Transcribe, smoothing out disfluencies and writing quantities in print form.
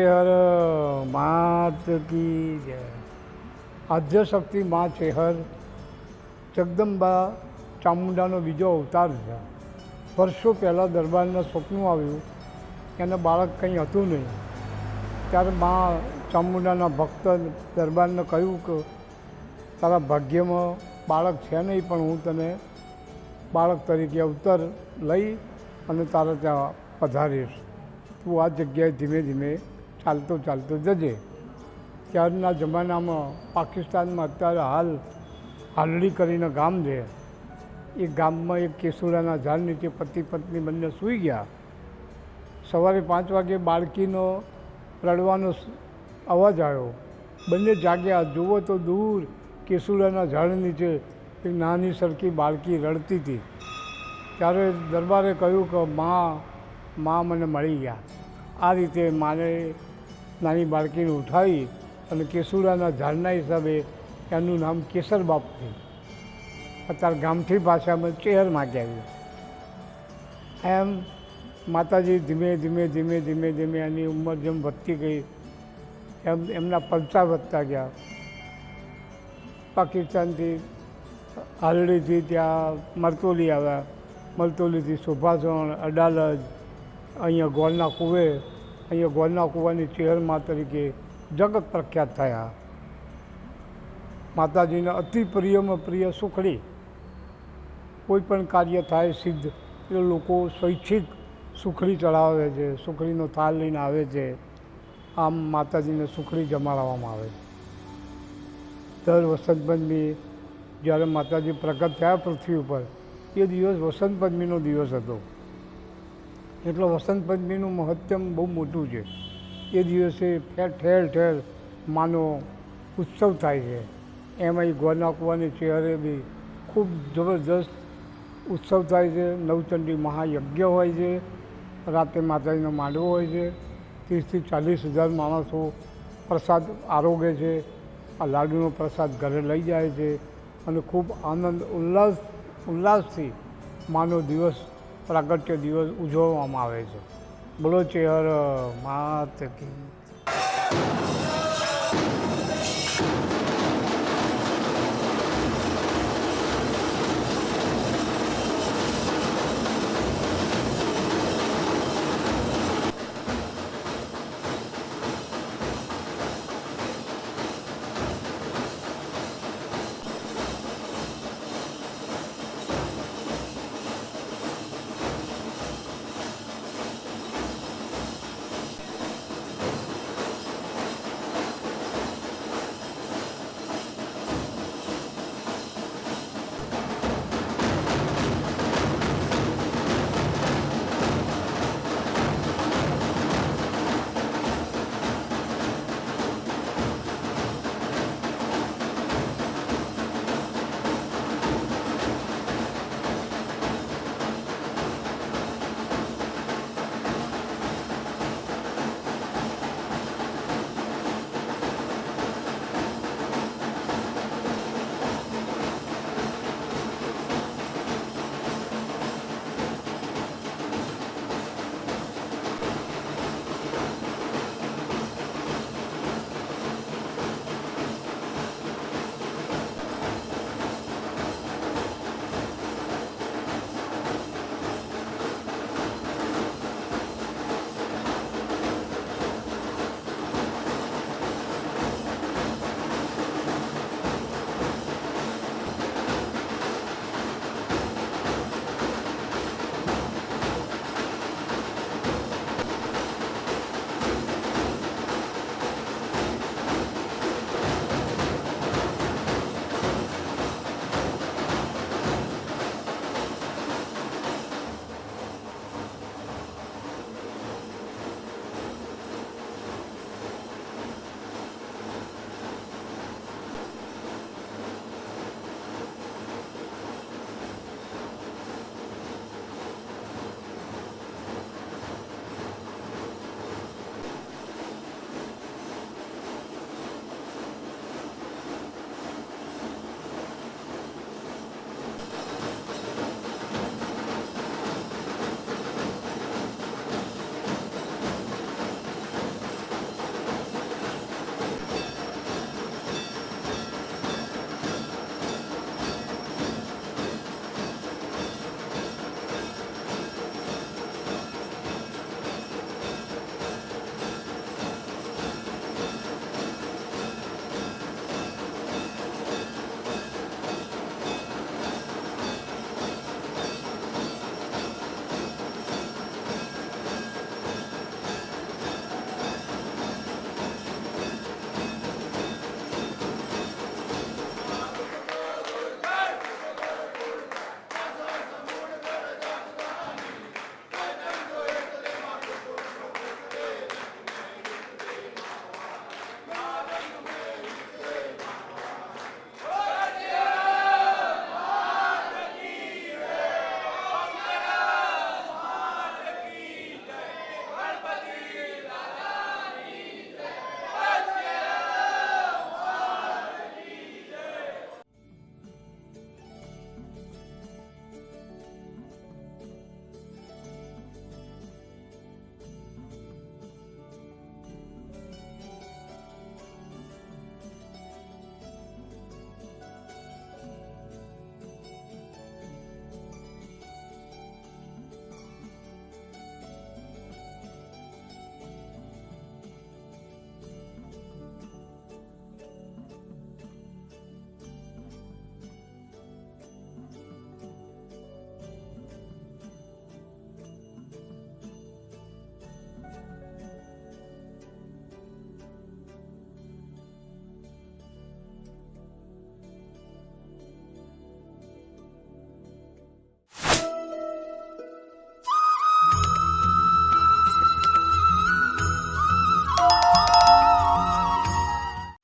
चेहर मात की जय। आद्यशक्ति माँ चेहर जगदंबा चामुंडाનો બીજો અવતાર છે। વર્ષો પહેલાં દરબારને સપનું આવ્યું, એને બાળક કંઈ હતું નહીં, ત્યારે મા ચામુંડાના ભક્ત દરબારને કહ્યું કે તારા ભાગ્યમાં બાળક છે નહીં, પણ હું તને બાળક તરીકે અવતાર લઈ અને તારા ત્યાં પધારીશ, તું આ જગ્યાએ ધીમે ધીમે ચાલતો ચાલતો જજે। ત્યારના જમાનામાં પાકિસ્તાનમાં અત્યારે હાલડી કરીને ગામ છે, એ ગામમાં એક કેસુડાના ઝાડ નીચે પતિ પત્ની બંને સૂઈ ગયા। સવારે 5 વાગે બાળકીનો રડવાનો અવાજ આવ્યો, બંને જાગ્યા, જુઓ તો દૂર કેસુડાના ઝાડ નીચે એક નાની સરખી બાળકી રડતી હતી। ત્યારે દરબારે કહ્યું કે મા મને મળી ગયા। આ રીતે માને નાની બાળકીને ઉઠાવી અને કેસુડાના ઝાડના હિસાબે એનું નામ કેસર બાપુ થયું। અત્યારે ગામઠી ભાષામાં ચેહર માગી આવ્યું। એમ માતાજી ધીમે ધીમે ધીમે ધીમે ધીમે એની ઉંમર જેમ વધતી ગઈ એમ એમના પલચા વધતા ગયા। પાકિસ્તાનથી હાલડીથી ત્યાં મરતોલી આવ્યા, મરતોલીથી સુભાષણ, અડાલજ, અહીંયા ગોળના કૂવે, અહીંયા ગોળના કૂવાની ચેહરમાં તરીકે જગત પ્રખ્યાત થયા। માતાજીને અતિ પ્રિયમાં પ્રિય સુખડી, કોઈ પણ કાર્ય થાય સિદ્ધ એ લોકો સ્વૈચ્છિક સુખડી ચડાવે છે, સુખડીનો થાળ લઈને આવે છે। આમ માતાજીને સુખડી જમાડવામાં આવે છે। દર વસંત પંચમી જ્યારે માતાજી પ્રગટ થયા પૃથ્વી ઉપર, એ દિવસ વસંત પંચમીનો દિવસ હતો, એટલે વસંત પંચમીનું મહત્તમ બહુ મોટું છે। એ દિવસે ઠેર ઠેર માનો ઉત્સવ થાય છે। એમાં ગોળના કૂવાની ચેહરે બી ખૂબ જબરદસ્ત ઉત્સવ થાય છે। નવચંડી મહાયજ્ઞ હોય છે, રાતે માતાજીનો માંડવો હોય છે, 30 થી 40 હજાર માણસો પ્રસાદ આરોગે છે। આ લાડુનો પ્રસાદ ઘરે લઈ જાય છે અને ખૂબ આનંદ ઉલ્લાસથી માનો દિવસ, પ્રાગટ્ય દિવસ ઉજવવામાં આવે છે। બોલો ચેહર માત કી।